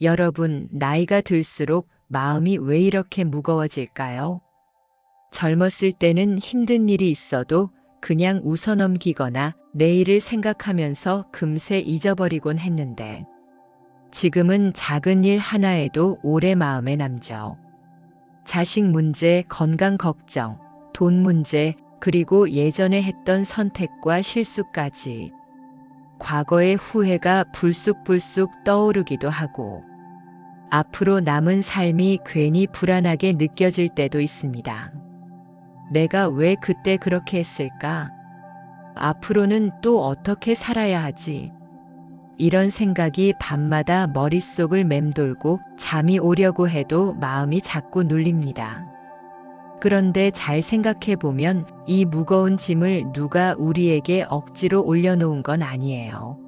여러분, 나이가 들수록 마음이 왜 이렇게 무거워질까요? 젊었을 때는 힘든 일이 있어도 그냥 웃어넘기거나 내일을 생각하면서 금세 잊어버리곤 했는데, 지금은 작은 일 하나에도 오래 마음에 남죠. 자식 문제, 건강 걱정, 돈 문제, 그리고 예전에 했던 선택과 실수까지. 과거의 후회가 불쑥불쑥 떠오르기도 하고, 앞으로 남은 삶이 괜히 불안하게 느껴질 때도 있습니다. 내가 왜 그때 그렇게 했을까? 앞으로는 또 어떻게 살아야 하지? 이런 생각이 밤마다 머릿속을 맴돌고 잠이 오려고 해도 마음이 자꾸 눌립니다. 그런데 잘 생각해 보면 이 무거운 짐을 누가 우리에게 억지로 올려놓은 건 아니에요.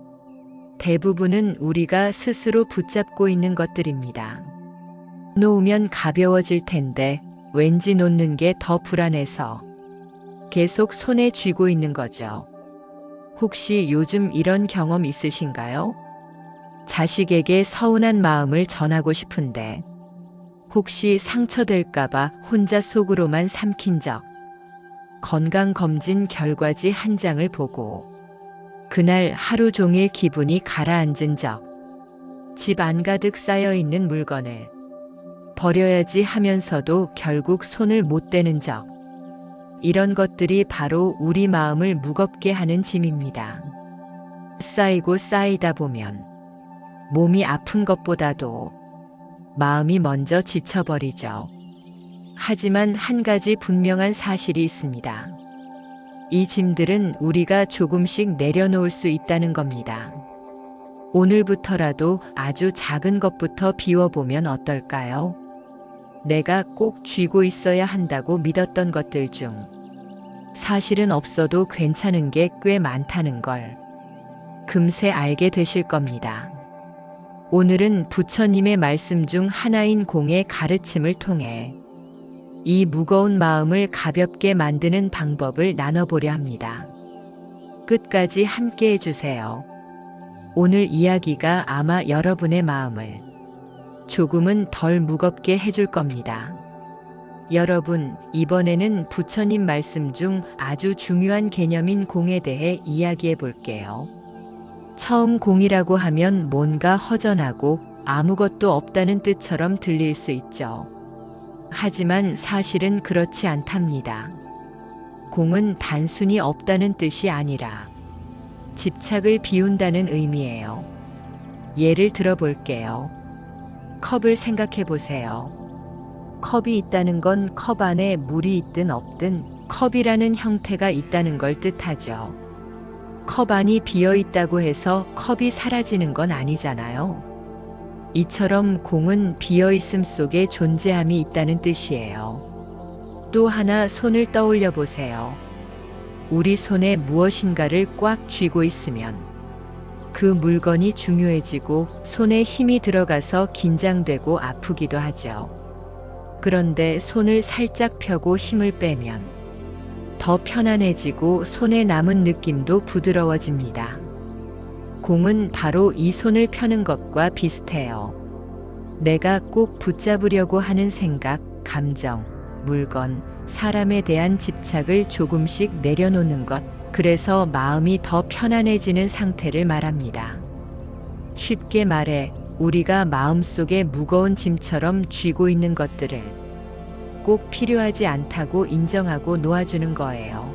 대부분은 우리가 스스로 붙잡고 있는 것들입니다. 놓으면 가벼워질 텐데 왠지 놓는 게 더 불안해서 계속 손에 쥐고 있는 거죠. 혹시 요즘 이런 경험 있으신가요? 자식에게 서운한 마음을 전하고 싶은데 혹시 상처될까봐 혼자 속으로만 삼킨 적, 건강검진 결과지 한 장을 보고 그날 하루 종일 기분이 가라앉은 적, 집 안가득 쌓여있는 물건을 버려야지 하면서도 결국 손을 못 대는 적, 이런 것들이 바로 우리 마음을 무겁게 하는 짐입니다. 쌓이고 쌓이다 보면 몸이 아픈 것보다도 마음이 먼저 지쳐버리죠. 하지만 한 가지 분명한 사실이 있습니다. 이 짐들은 우리가 조금씩 내려놓을 수 있다는 겁니다. 오늘부터라도 아주 작은 것부터 비워보면 어떨까요? 내가 꼭 쥐고 있어야 한다고 믿었던 것들 중 사실은 없어도 괜찮은 게 꽤 많다는 걸 금세 알게 되실 겁니다. 오늘은 부처님의 말씀 중 하나인 공의 가르침을 통해 이 무거운 마음을 가볍게 만드는 방법을 나눠보려 합니다. 끝까지 함께 해주세요. 오늘 이야기가 아마 여러분의 마음을 조금은 덜 무겁게 해줄 겁니다. 여러분, 이번에는 부처님 말씀 중 아주 중요한 개념인 공에 대해 이야기해 볼게요. 처음 공이라고 하면 뭔가 허전하고 아무것도 없다는 뜻처럼 들릴 수 있죠. 하지만 사실은 그렇지 않답니다. 공은 단순히 없다는 뜻이 아니라 집착을 비운다는 의미예요. 예를 들어 볼게요. 컵을 생각해 보세요. 컵이 있다는 건 컵 안에 물이 있든 없든 컵이라는 형태가 있다는 걸 뜻하죠. 컵 안이 비어 있다고 해서 컵이 사라지는 건 아니잖아요. 이처럼 공은 비어있음 속에 존재함이 있다는 뜻이에요. 또 하나 손을 떠올려 보세요. 우리 손에 무엇인가를 꽉 쥐고 있으면 그 물건이 중요해지고 손에 힘이 들어가서 긴장되고 아프기도 하죠. 그런데 손을 살짝 펴고 힘을 빼면 더 편안해지고 손에 남은 느낌도 부드러워집니다. 공은 바로 이 손을 펴는 것과 비슷해요. 내가 꼭 붙잡으려고 하는 생각, 감정, 물건, 사람에 대한 집착을 조금씩 내려놓는 것, 그래서 마음이 더 편안해지는 상태를 말합니다. 쉽게 말해, 우리가 마음속에 무거운 짐처럼 쥐고 있는 것들을 꼭 필요하지 않다고 인정하고 놓아주는 거예요.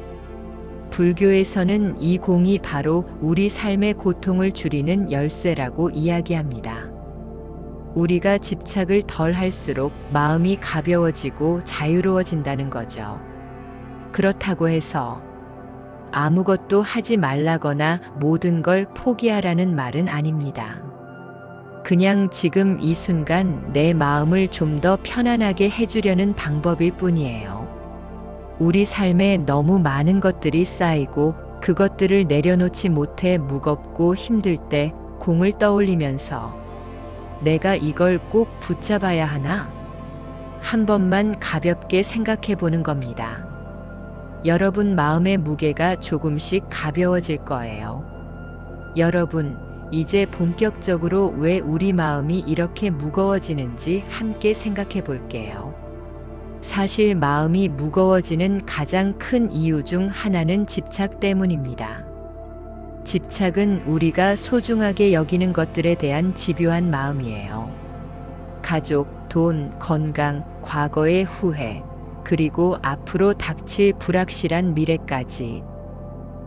불교에서는 이 공이 바로 우리 삶의 고통을 줄이는 열쇠라고 이야기합니다. 우리가 집착을 덜 할수록 마음이 가벼워지고 자유로워진다는 거죠. 그렇다고 해서 아무것도 하지 말라거나 모든 걸 포기하라는 말은 아닙니다. 그냥 지금 이 순간 내 마음을 좀 더 편안하게 해주려는 방법일 뿐이에요. 우리 삶에 너무 많은 것들이 쌓이고 그것들을 내려놓지 못해 무겁고 힘들 때 공을 떠올리면서 내가 이걸 꼭 붙잡아야 하나? 한 번만 가볍게 생각해 보는 겁니다. 여러분 마음의 무게가 조금씩 가벼워질 거예요. 여러분, 이제 본격적으로 왜 우리 마음이 이렇게 무거워지는지 함께 생각해 볼게요. 사실 마음이 무거워지는 가장 큰 이유 중 하나는 집착 때문입니다. 집착은 우리가 소중하게 여기는 것들에 대한 집요한 마음이에요. 가족, 돈, 건강, 과거의 후회, 그리고 앞으로 닥칠 불확실한 미래까지.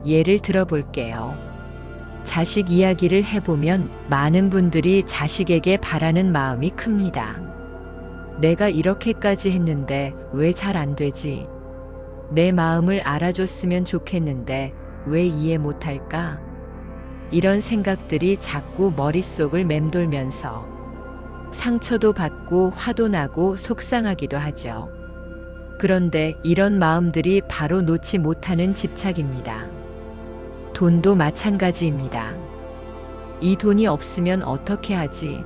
예를 들어 볼게요. 자식 이야기를 해보면 많은 분들이 자식에게 바라는 마음이 큽니다. 내가 이렇게까지 했는데 왜 잘 안 되지? 내 마음을 알아줬으면 좋겠는데 왜 이해 못할까? 이런 생각들이 자꾸 머릿속을 맴돌면서 상처도 받고 화도 나고 속상하기도 하죠. 그런데 이런 마음들이 바로 놓지 못하는 집착입니다. 돈도 마찬가지입니다. 이 돈이 없으면 어떻게 하지?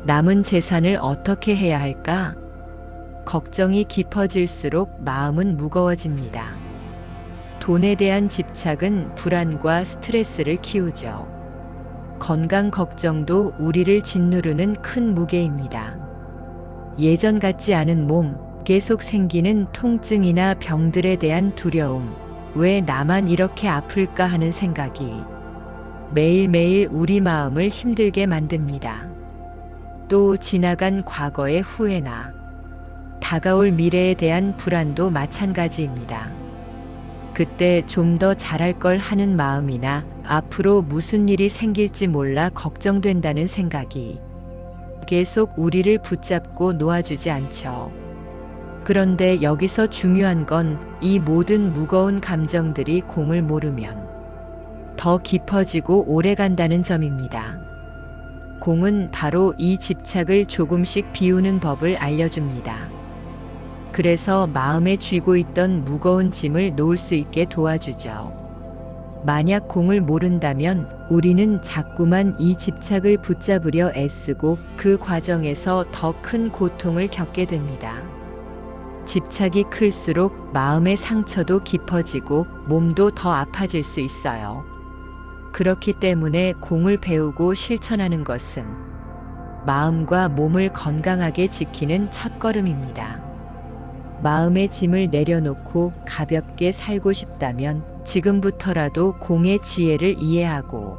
남은 재산을 어떻게 해야 할까? 걱정이 깊어질수록 마음은 무거워집니다. 돈에 대한 집착은 불안과 스트레스를 키우죠. 건강 걱정도 우리를 짓누르는 큰 무게입니다. 예전 같지 않은 몸, 계속 생기는 통증이나 병들에 대한 두려움, 왜 나만 이렇게 아플까 하는 생각이 매일매일 우리 마음을 힘들게 만듭니다. 또 지나간 과거의 후회나 다가올 미래에 대한 불안도 마찬가지입니다. 그때 좀 더 잘할 걸 하는 마음이나 앞으로 무슨 일이 생길지 몰라 걱정된다는 생각이 계속 우리를 붙잡고 놓아주지 않죠. 그런데 여기서 중요한 건 이 모든 무거운 감정들이 공을 모르면 더 깊어지고 오래 간다는 점입니다. 공은 바로 이 집착을 조금씩 비우는 법을 알려줍니다. 그래서 마음에 쥐고 있던 무거운 짐을 놓을 수 있게 도와주죠. 만약 공을 모른다면 우리는 자꾸만 이 집착을 붙잡으려 애쓰고 그 과정에서 더 큰 고통을 겪게 됩니다. 집착이 클수록 마음의 상처도 깊어지고 몸도 더 아파질 수 있어요. 그렇기 때문에 공을 배우고 실천하는 것은 마음과 몸을 건강하게 지키는 첫걸음입니다. 마음의 짐을 내려놓고 가볍게 살고 싶다면 지금부터라도 공의 지혜를 이해하고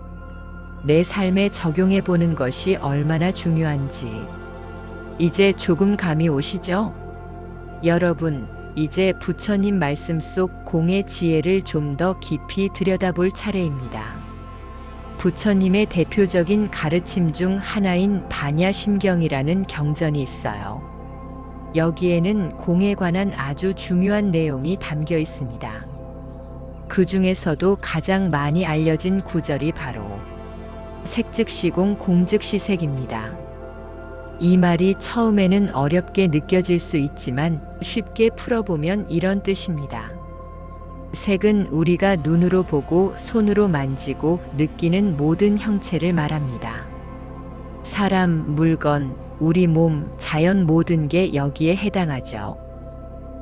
내 삶에 적용해 보는 것이 얼마나 중요한지 이제 조금 감이 오시죠? 여러분, 이제 부처님 말씀 속 공의 지혜를 좀 더 깊이 들여다볼 차례입니다. 부처님의 대표적인 가르침 중 하나인 반야심경이라는 경전이 있어요. 여기에는 공에 관한 아주 중요한 내용이 담겨 있습니다. 그 중에서도 가장 많이 알려진 구절이 바로 색즉시공 공즉시색입니다. 이 말이 처음에는 어렵게 느껴질 수 있지만 쉽게 풀어보면 이런 뜻입니다. 색은 우리가 눈으로 보고 손으로 만지고 느끼는 모든 형체를 말합니다. 사람, 물건, 우리 몸, 자연 모든 게 여기에 해당하죠.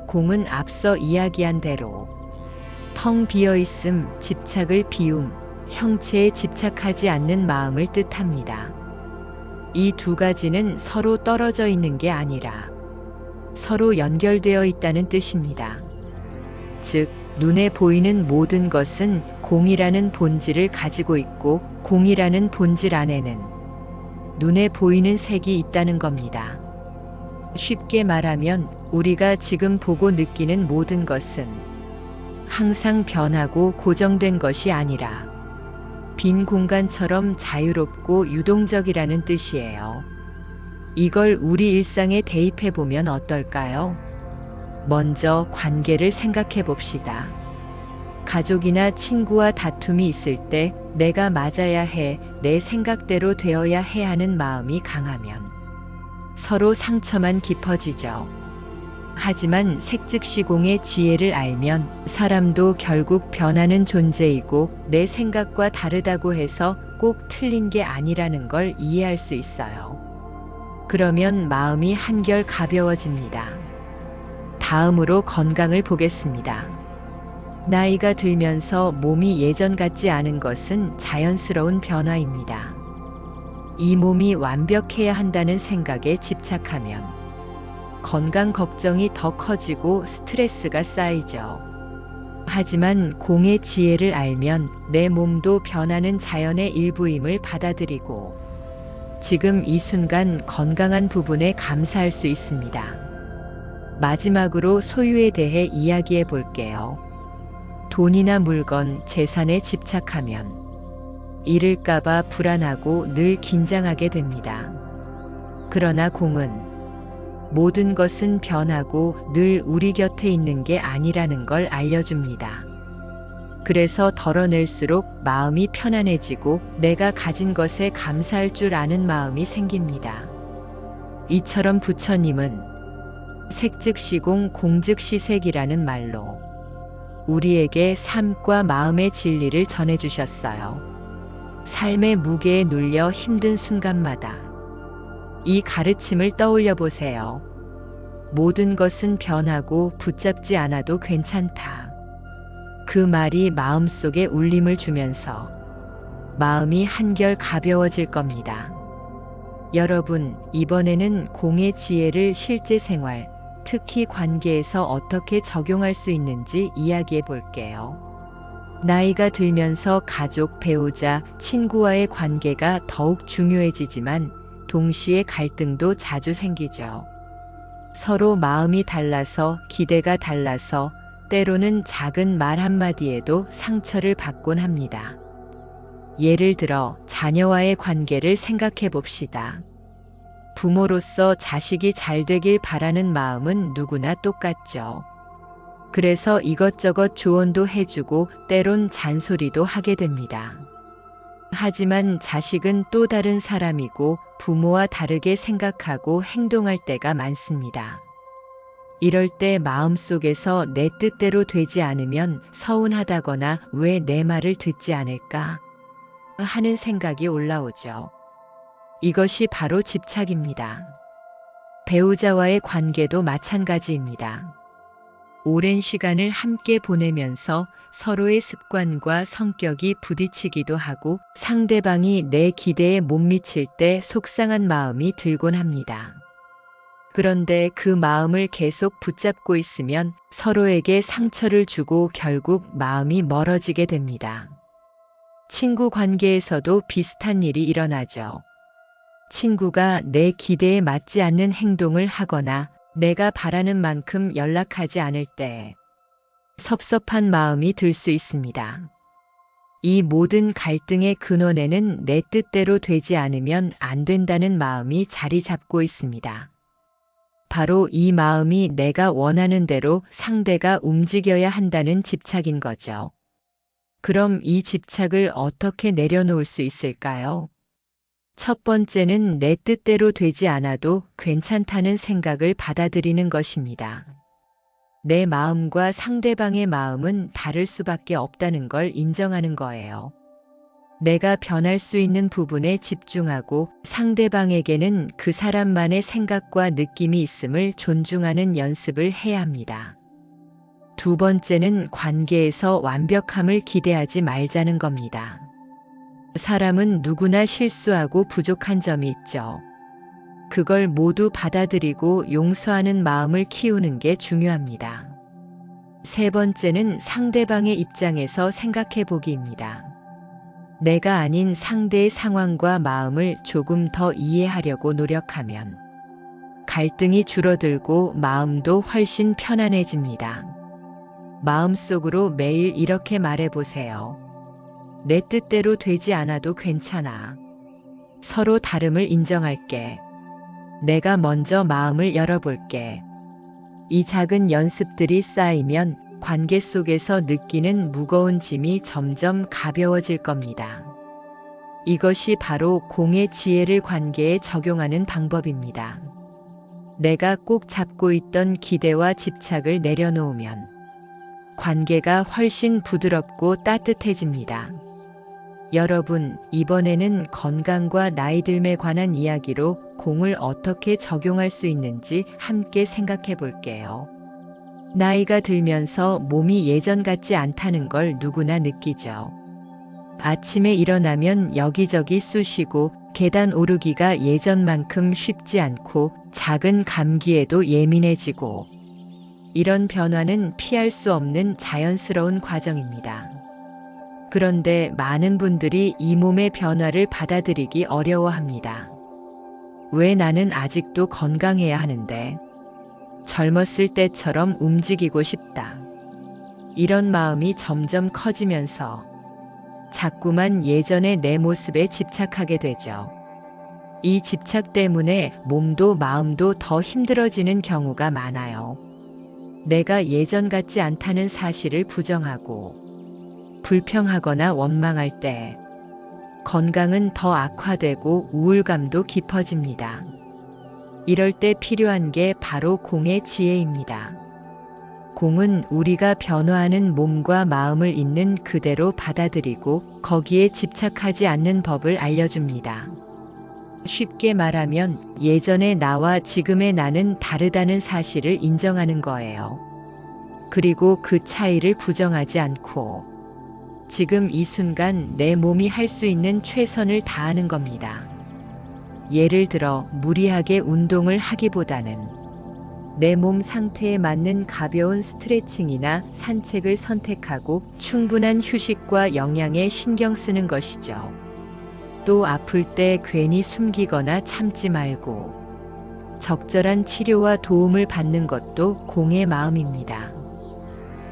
공은 앞서 이야기한 대로 텅 비어있음, 집착을 비움, 형체에 집착하지 않는 마음을 뜻합니다. 이 두 가지는 서로 떨어져 있는 게 아니라 서로 연결되어 있다는 뜻입니다. 즉, 눈에 보이는 모든 것은 공이라는 본질을 가지고 있고 공이라는 본질 안에는 눈에 보이는 색이 있다는 겁니다. 쉽게 말하면 우리가 지금 보고 느끼는 모든 것은 항상 변하고 고정된 것이 아니라 빈 공간처럼 자유롭고 유동적이라는 뜻이에요. 이걸 우리 일상에 대입해 보면 어떨까요? 먼저 관계를 생각해 봅시다. 가족이나 친구와 다툼이 있을 때 내가 맞아야 해, 내 생각대로 되어야 해 하는 마음이 강하면 서로 상처만 깊어지죠. 하지만 색즉시공의 지혜를 알면 사람도 결국 변하는 존재이고 내 생각과 다르다고 해서 꼭 틀린 게 아니라는 걸 이해할 수 있어요. 그러면 마음이 한결 가벼워집니다. 다음으로 건강을 보겠습니다. 나이가 들면서 몸이 예전 같지 않은 것은 자연스러운 변화입니다. 이 몸이 완벽해야 한다는 생각에 집착하면 건강 걱정이 더 커지고 스트레스가 쌓이죠. 하지만 공의 지혜를 알면 내 몸도 변하는 자연의 일부임을 받아들이고 지금 이 순간 건강한 부분에 감사할 수 있습니다. 마지막으로 소유에 대해 이야기해 볼게요. 돈이나 물건, 재산에 집착하면 잃을까봐 불안하고 늘 긴장하게 됩니다. 그러나 공은 모든 것은 변하고 늘 우리 곁에 있는 게 아니라는 걸 알려줍니다. 그래서 덜어낼수록 마음이 편안해지고 내가 가진 것에 감사할 줄 아는 마음이 생깁니다. 이처럼 부처님은 색즉시공 공즉시색이라는 말로 우리에게 삶과 마음의 진리를 전해주셨어요. 삶의 무게에 눌려 힘든 순간마다 이 가르침을 떠올려 보세요. 모든 것은 변하고 붙잡지 않아도 괜찮다. 그 말이 마음속에 울림을 주면서 마음이 한결 가벼워질 겁니다. 여러분, 이번에는 공의 지혜를 실제 생활, 특히 관계에서 어떻게 적용할 수 있는지 이야기해 볼게요. 나이가 들면서 가족, 배우자, 친구와의 관계가 더욱 중요해지지만 동시에 갈등도 자주 생기죠. 서로 마음이 달라서, 기대가 달라서 때로는 작은 말 한마디에도 상처를 받곤 합니다. 예를 들어 자녀와의 관계를 생각해 봅시다. 부모로서 자식이 잘 되길 바라는 마음은 누구나 똑같죠. 그래서 이것저것 조언도 해주고 때론 잔소리도 하게 됩니다. 하지만 자식은 또 다른 사람이고 부모와 다르게 생각하고 행동할 때가 많습니다. 이럴 때 마음속에서 내 뜻대로 되지 않으면 서운하다거나 왜 내 말을 듣지 않을까 하는 생각이 올라오죠. 이것이 바로 집착입니다. 배우자와의 관계도 마찬가지입니다. 오랜 시간을 함께 보내면서 서로의 습관과 성격이 부딪히기도 하고 상대방이 내 기대에 못 미칠 때 속상한 마음이 들곤 합니다. 그런데 그 마음을 계속 붙잡고 있으면 서로에게 상처를 주고 결국 마음이 멀어지게 됩니다. 친구 관계에서도 비슷한 일이 일어나죠. 친구가 내 기대에 맞지 않는 행동을 하거나 내가 바라는 만큼 연락하지 않을 때 섭섭한 마음이 들 수 있습니다. 이 모든 갈등의 근원에는 내 뜻대로 되지 않으면 안 된다는 마음이 자리 잡고 있습니다. 바로 이 마음이 내가 원하는 대로 상대가 움직여야 한다는 집착인 거죠. 그럼 이 집착을 어떻게 내려놓을 수 있을까요? 첫 번째는 내 뜻대로 되지 않아도 괜찮다는 생각을 받아들이는 것입니다. 내 마음과 상대방의 마음은 다를 수밖에 없다는 걸 인정하는 거예요. 내가 변할 수 있는 부분에 집중하고 상대방에게는 그 사람만의 생각과 느낌이 있음을 존중하는 연습을 해야 합니다. 두 번째는 관계에서 완벽함을 기대하지 말자는 겁니다. 사람은 누구나 실수하고 부족한 점이 있죠. 그걸 모두 받아들이고 용서하는 마음을 키우는 게 중요합니다. 세 번째는 상대방의 입장에서 생각해 보기입니다. 내가 아닌 상대의 상황과 마음을 조금 더 이해하려고 노력하면 갈등이 줄어들고 마음도 훨씬 편안해집니다. 마음속으로 매일 이렇게 말해 보세요. 내 뜻대로 되지 않아도 괜찮아. 서로 다름을 인정할게. 내가 먼저 마음을 열어볼게. 이 작은 연습들이 쌓이면 관계 속에서 느끼는 무거운 짐이 점점 가벼워질 겁니다. 이것이 바로 공의 지혜를 관계에 적용하는 방법입니다. 내가 꼭 잡고 있던 기대와 집착을 내려놓으면 관계가 훨씬 부드럽고 따뜻해집니다. 여러분, 이번에는 건강과 나이 듦에 관한 이야기로 공을 어떻게 적용할 수 있는지 함께 생각해 볼게요. 나이가 들면서 몸이 예전 같지 않다는 걸 누구나 느끼죠. 아침에 일어나면 여기저기 쑤시고 계단 오르기가 예전만큼 쉽지 않고 작은 감기에도 예민해지고, 이런 변화는 피할 수 없는 자연스러운 과정입니다. 그런데 많은 분들이 이 몸의 변화를 받아들이기 어려워합니다. 왜 나는 아직도 건강해야 하는데? 젊었을 때처럼 움직이고 싶다. 이런 마음이 점점 커지면서 자꾸만 예전의 내 모습에 집착하게 되죠. 이 집착 때문에 몸도 마음도 더 힘들어지는 경우가 많아요. 내가 예전 같지 않다는 사실을 부정하고 불평하거나 원망할 때 건강은 더 악화되고 우울감도 깊어집니다. 이럴 때 필요한 게 바로 공의 지혜입니다. 공은 우리가 변화하는 몸과 마음을 있는 그대로 받아들이고 거기에 집착하지 않는 법을 알려줍니다. 쉽게 말하면 예전의 나와 지금의 나는 다르다는 사실을 인정하는 거예요. 그리고 그 차이를 부정하지 않고 지금 이 순간 내 몸이 할 수 있는 최선을 다하는 겁니다. 예를 들어 무리하게 운동을 하기보다는 내 몸 상태에 맞는 가벼운 스트레칭이나 산책을 선택하고 충분한 휴식과 영양에 신경 쓰는 것이죠. 또 아플 때 괜히 숨기거나 참지 말고 적절한 치료와 도움을 받는 것도 공의 마음입니다.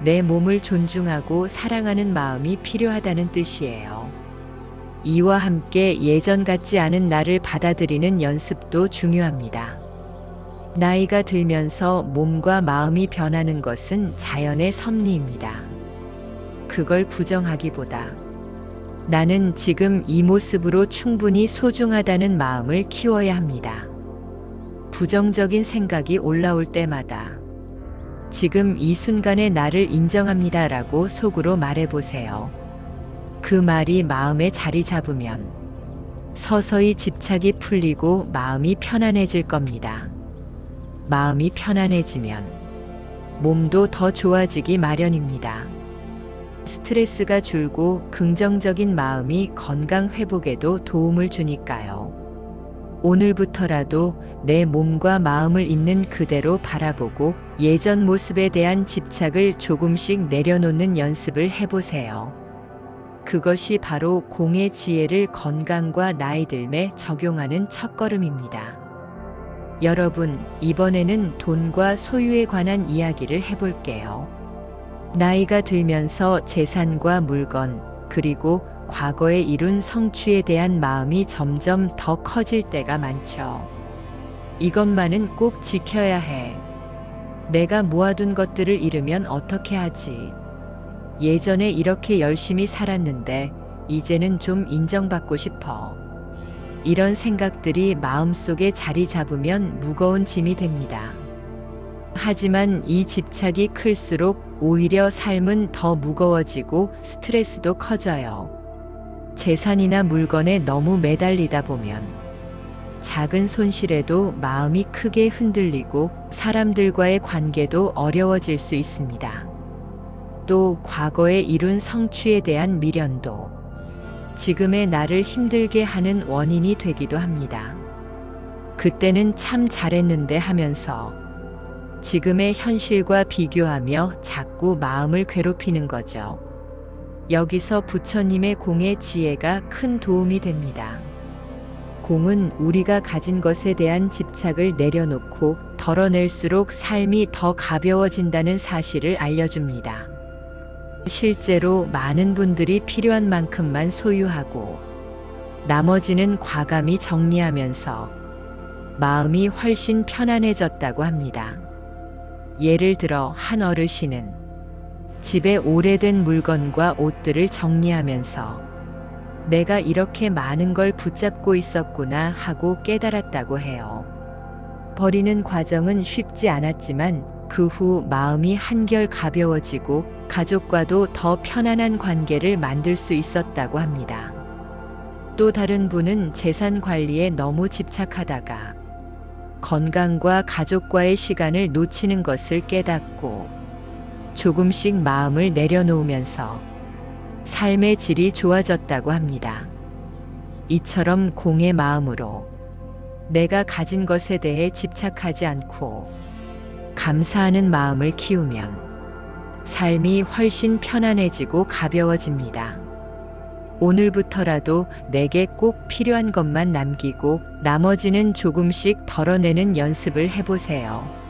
내 몸을 존중하고 사랑하는 마음이 필요하다는 뜻이에요. 이와 함께 예전 같지 않은 나를 받아들이는 연습도 중요합니다. 나이가 들면서 몸과 마음이 변하는 것은 자연의 섭리입니다. 그걸 부정하기보다 나는 지금 이 모습으로 충분히 소중하다는 마음을 키워야 합니다. 부정적인 생각이 올라올 때마다 지금 이 순간의 나를 인정합니다라고 속으로 말해보세요. 그 말이 마음에 자리 잡으면 서서히 집착이 풀리고 마음이 편안해질 겁니다. 마음이 편안해지면 몸도 더 좋아지기 마련입니다. 스트레스가 줄고 긍정적인 마음이 건강 회복에도 도움을 주니까요. 오늘부터라도 내 몸과 마음을 있는 그대로 바라보고 예전 모습에 대한 집착을 조금씩 내려놓는 연습을 해보세요. 그것이 바로 공의 지혜를 건강과 나이 들매 적용하는 첫걸음입니다. 여러분, 이번에는 돈과 소유에 관한 이야기를 해볼게요. 나이가 들면서 재산과 물건, 그리고 과거에 이룬 성취에 대한 마음이 점점 더 커질 때가 많죠. 이것만은 꼭 지켜야 해. 내가 모아둔 것들을 잃으면 어떻게 하지? 예전에 이렇게 열심히 살았는데 이제는 좀 인정받고 싶어. 이런 생각들이 마음속에 자리 잡으면 무거운 짐이 됩니다. 하지만 이 집착이 클수록 오히려 삶은 더 무거워지고 스트레스도 커져요. 재산이나 물건에 너무 매달리다 보면 작은 손실에도 마음이 크게 흔들리고 사람들과의 관계도 어려워질 수 있습니다. 또 과거에 이룬 성취에 대한 미련도 지금의 나를 힘들게 하는 원인이 되기도 합니다. 그때는 참 잘했는데 하면서 지금의 현실과 비교하며 자꾸 마음을 괴롭히는 거죠. 여기서 부처님의 공의 지혜가 큰 도움이 됩니다. 공은 우리가 가진 것에 대한 집착을 내려놓고 덜어낼수록 삶이 더 가벼워진다는 사실을 알려줍니다. 실제로 많은 분들이 필요한 만큼만 소유하고 나머지는 과감히 정리하면서 마음이 훨씬 편안해졌다고 합니다. 예를 들어 한 어르신은 집에 오래된 물건과 옷들을 정리하면서 내가 이렇게 많은 걸 붙잡고 있었구나 하고 깨달았다고 해요. 버리는 과정은 쉽지 않았지만 그 후 마음이 한결 가벼워지고 가족과도 더 편안한 관계를 만들 수 있었다고 합니다. 또 다른 분은 재산 관리에 너무 집착하다가 건강과 가족과의 시간을 놓치는 것을 깨닫고 조금씩 마음을 내려놓으면서 삶의 질이 좋아졌다고 합니다. 이처럼 공의 마음으로 내가 가진 것에 대해 집착하지 않고 감사하는 마음을 키우면 삶이 훨씬 편안해지고 가벼워집니다. 오늘부터라도 내게 꼭 필요한 것만 남기고 나머지는 조금씩 덜어내는 연습을 해보세요.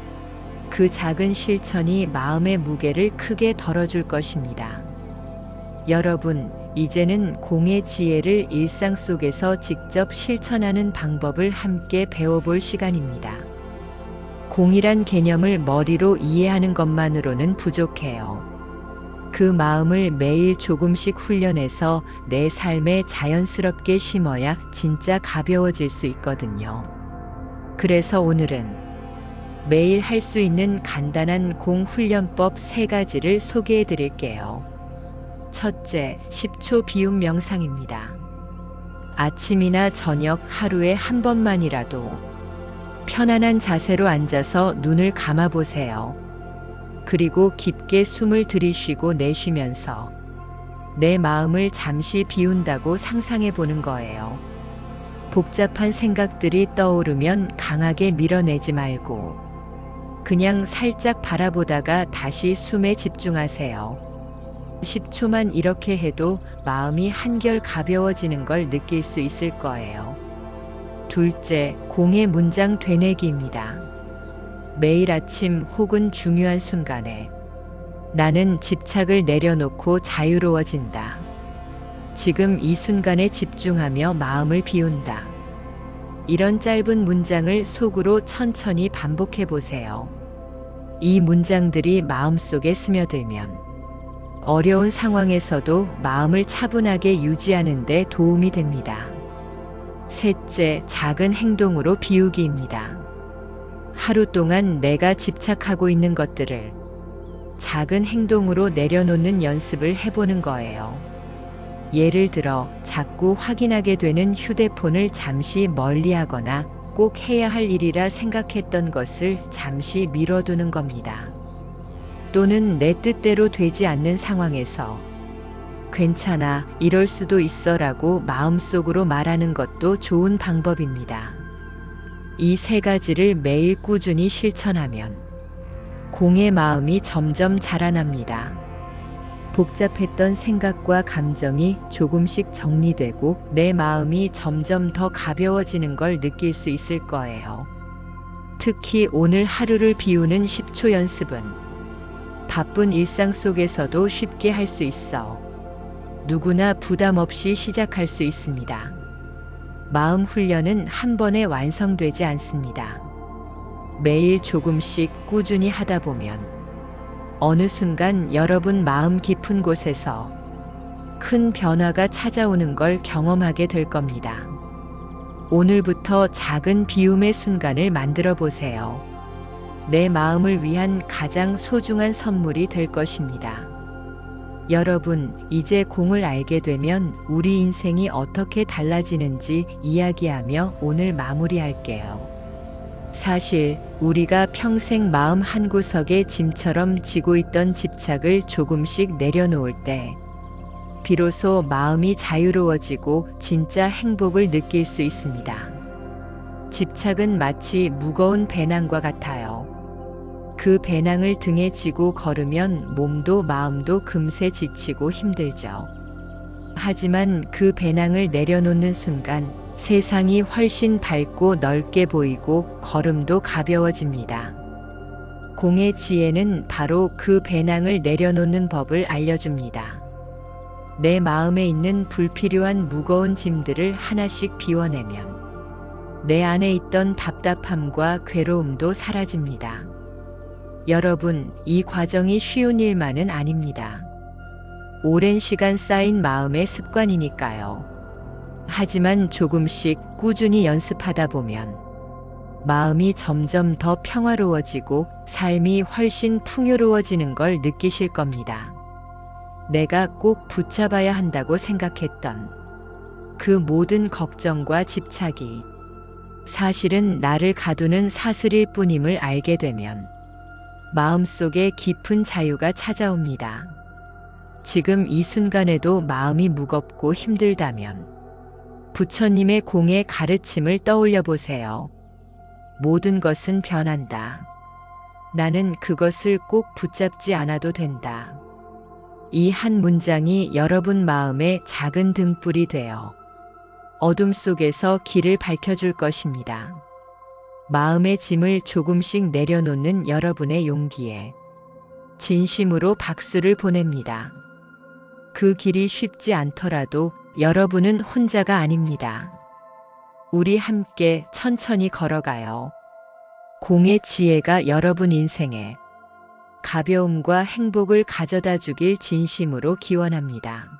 그 작은 실천이 마음의 무게를 크게 덜어줄 것입니다. 여러분, 이제는 공의 지혜를 일상 속에서 직접 실천하는 방법을 함께 배워볼 시간입니다. 공이란 개념을 머리로 이해하는 것만으로는 부족해요. 그 마음을 매일 조금씩 훈련해서 내 삶에 자연스럽게 심어야 진짜 가벼워질 수 있거든요. 그래서 오늘은 매일 할 수 있는 간단한 공 훈련법 3가지를 소개해 드릴게요. 첫째, 10초 비움 명상입니다. 아침이나 저녁 하루에 한 번만이라도 편안한 자세로 앉아서 눈을 감아 보세요. 그리고 깊게 숨을 들이쉬고 내쉬면서 내 마음을 잠시 비운다고 상상해 보는 거예요. 복잡한 생각들이 떠오르면 강하게 밀어내지 말고 그냥 살짝 바라보다가 다시 숨에 집중하세요. 10초만 이렇게 해도 마음이 한결 가벼워지는 걸 느낄 수 있을 거예요. 둘째, 공의 문장 되뇌기입니다. 매일 아침 혹은 중요한 순간에 나는 집착을 내려놓고 자유로워진다. 지금 이 순간에 집중하며 마음을 비운다. 이런 짧은 문장을 속으로 천천히 반복해 보세요. 이 문장들이 마음속에 스며들면 어려운 상황에서도 마음을 차분하게 유지하는 데 도움이 됩니다. 셋째, 작은 행동으로 비우기입니다. 하루 동안 내가 집착하고 있는 것들을 작은 행동으로 내려놓는 연습을 해보는 거예요. 예를 들어, 자꾸 확인하게 되는 휴대폰을 잠시 멀리하거나 꼭 해야 할 일이라 생각했던 것을 잠시 미뤄두는 겁니다. 또는 내 뜻대로 되지 않는 상황에서 괜찮아, 이럴 수도 있어 라고 마음속으로 말하는 것도 좋은 방법입니다. 이 3가지를 매일 꾸준히 실천하면 공의 마음이 점점 자라납니다. 복잡했던 생각과 감정이 조금씩 정리되고 내 마음이 점점 더 가벼워지는 걸 느낄 수 있을 거예요. 특히 오늘 하루를 비우는 10초 연습은 바쁜 일상 속에서도 쉽게 할 수 있어 누구나 부담 없이 시작할 수 있습니다. 마음 훈련은 한 번에 완성되지 않습니다. 매일 조금씩 꾸준히 하다 보면 어느 순간 여러분 마음 깊은 곳에서 큰 변화가 찾아오는 걸 경험하게 될 겁니다. 오늘부터 작은 비움의 순간을 만들어 보세요. 내 마음을 위한 가장 소중한 선물이 될 것입니다. 여러분, 이제 공을 알게 되면 우리 인생이 어떻게 달라지는지 이야기하며 오늘 마무리할게요. 사실 우리가 평생 마음 한구석에 짐처럼 지고 있던 집착을 조금씩 내려놓을 때 비로소 마음이 자유로워지고 진짜 행복을 느낄 수 있습니다. 집착은 마치 무거운 배낭과 같아요. 그 배낭을 등에 지고 걸으면 몸도 마음도 금세 지치고 힘들죠. 하지만 그 배낭을 내려놓는 순간 세상이 훨씬 밝고 넓게 보이고 걸음도 가벼워집니다. 공의 지혜는 바로 그 배낭을 내려놓는 법을 알려줍니다. 내 마음에 있는 불필요한 무거운 짐들을 하나씩 비워내면 내 안에 있던 답답함과 괴로움도 사라집니다. 여러분, 이 과정이 쉬운 일만은 아닙니다. 오랜 시간 쌓인 마음의 습관이니까요. 하지만 조금씩 꾸준히 연습하다 보면 마음이 점점 더 평화로워지고 삶이 훨씬 풍요로워지는 걸 느끼실 겁니다. 내가 꼭 붙잡아야 한다고 생각했던 그 모든 걱정과 집착이 사실은 나를 가두는 사슬일 뿐임을 알게 되면 마음속에 깊은 자유가 찾아옵니다. 지금 이 순간에도 마음이 무겁고 힘들다면 부처님의 공의 가르침을 떠올려 보세요. 모든 것은 변한다. 나는 그것을 꼭 붙잡지 않아도 된다. 이 한 문장이 여러분 마음의 작은 등불이 되어 어둠 속에서 길을 밝혀줄 것입니다. 마음의 짐을 조금씩 내려놓는 여러분의 용기에 진심으로 박수를 보냅니다. 그 길이 쉽지 않더라도 여러분은 혼자가 아닙니다. 우리 함께 천천히 걸어가요. 공의 지혜가 여러분 인생에 가벼움과 행복을 가져다 주길 진심으로 기원합니다.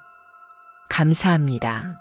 감사합니다.